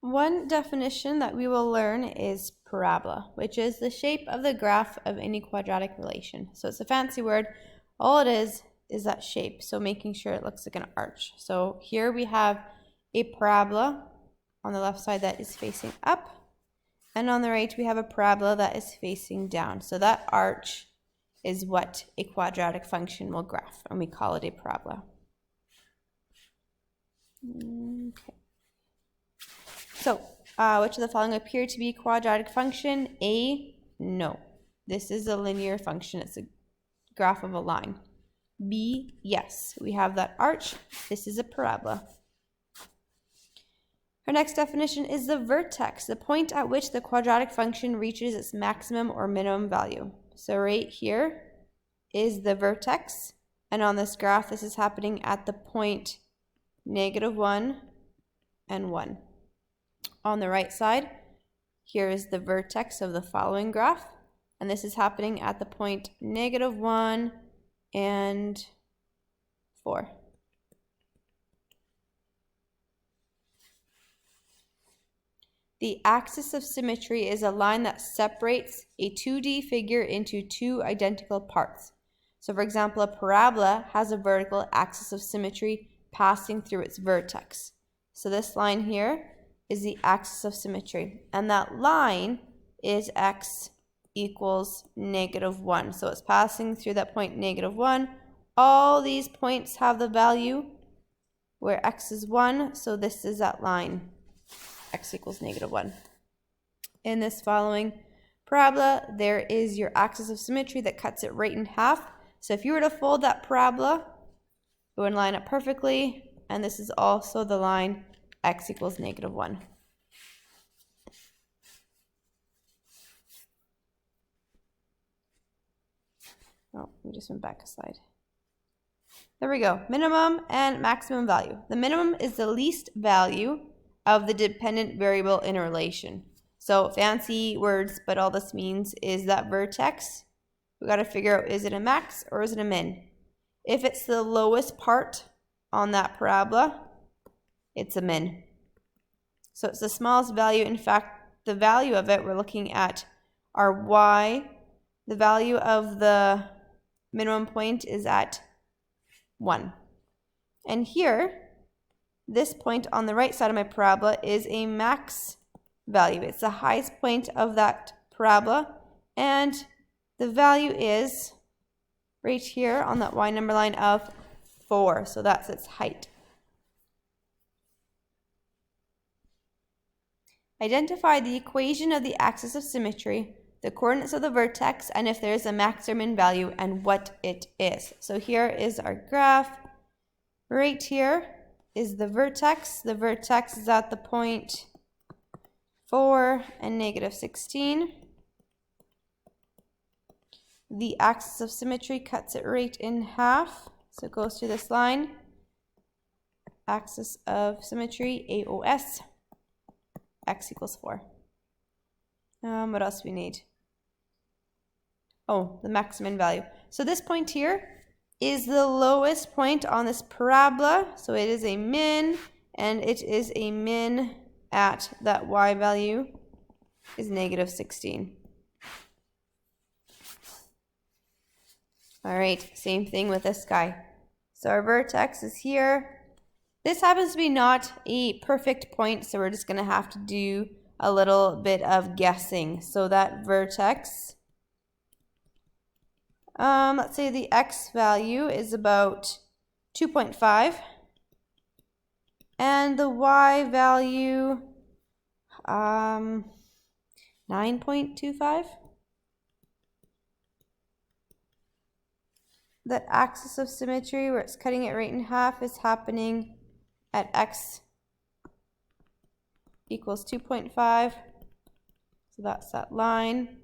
One definition that we will learn is parabola, which is the shape of the graph of any quadratic relation. So it's a fancy word. All it is that shape. So making sure it looks like an arch. So here we have a parabola on the left side that is facing up. And on the right, we have a parabola that is facing down. So that arch is what a quadratic function will graph, and we call it a parabola. Okay. So, which of the following appear to be a quadratic function? A, no. This is a linear function. It's a graph of a line. B, yes. We have that arch. This is a parabola. Our next definition is the vertex, the point at which the quadratic function reaches its maximum or minimum value. So right here is the vertex, and on this graph, this is happening at the point -1 and 1. On the right side, here is the vertex of the following graph, and this is happening at the point -1 and 4. The axis of symmetry is a line that separates a 2D figure into two identical parts. So for example, a parabola has a vertical axis of symmetry passing through its vertex. So this line here is the axis of symmetry, and that line is x equals -1. So it's passing through that point -1. All these points have the value where x is 1, so this is that line, x equals -1. In this following parabola, there is your axis of symmetry that cuts it right in half. So if you were to fold that parabola, it would line up perfectly, and this is also the line x equals -1. Oh, we just went back a slide. There we go. Minimum and maximum value. The minimum is the least value of the dependent variable in a relation. So fancy words, but all this means is that vertex, we got to figure out, is it a max or is it a min? If it's the lowest part on that parabola, it's a min. So it's the smallest value. In fact, the value of it, we're looking at our y. The value of the minimum point is at 1. And here, this point on the right side of my parabola is a max value. It's the highest point of that parabola, and the value is right here on that y number line of 4. So that's its height. Identify the equation of the axis of symmetry, the coordinates of the vertex, and if there is a max or min value and what it is. So here is our graph. Right here is the vertex. The vertex is at the point 4 and -16. The axis of symmetry cuts it right in half. So it goes through this line. Axis of symmetry, AOS, x equals 4. What else we need? Oh, the maximum value. So this point here is the lowest point on this parabola. So it is a min, and it is a min at that y value is -16. All right, same thing with this guy. So our vertex is here. This happens to be not a perfect point, so we're just going to have to do a little bit of guessing. So that vertex, let's say the x value is about 2.5, and the y value 9.25. That axis of symmetry, where it's cutting it right in half, is happening at x equals 2.5. So that's that line.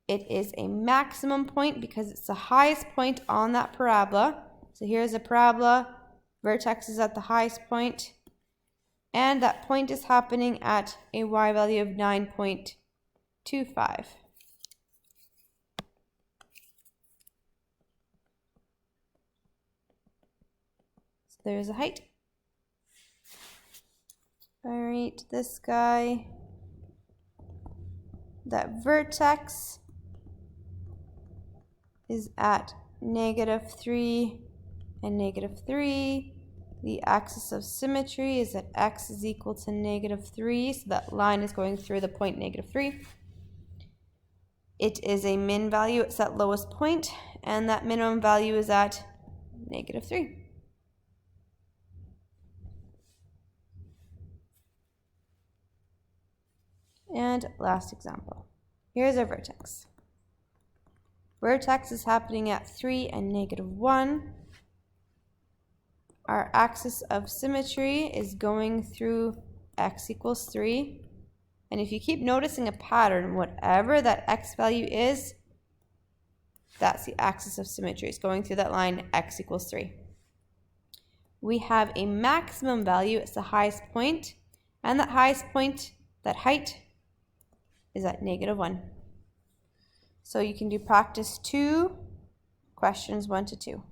It is a maximum point because it's the highest point on that parabola. So here's a parabola. Vertex is at the highest point. And that point is happening at a y value of 9.25. There's a height. All right. meet this guy. That vertex is at -3 and -3. The axis of symmetry is that x is equal to -3, so that line is going through the point -3. It is a min value, it's that lowest point, and that minimum value is at -3. And last example. Here's our vertex. Vertex is happening at 3 and -1. Our axis of symmetry is going through x equals 3. And if you keep noticing a pattern, whatever that x value is, that's the axis of symmetry. It's going through that line x equals 3. We have a maximum value, it's the highest point, and that highest point, that height, is at -1. So you can do practice 2, questions 1 to 2.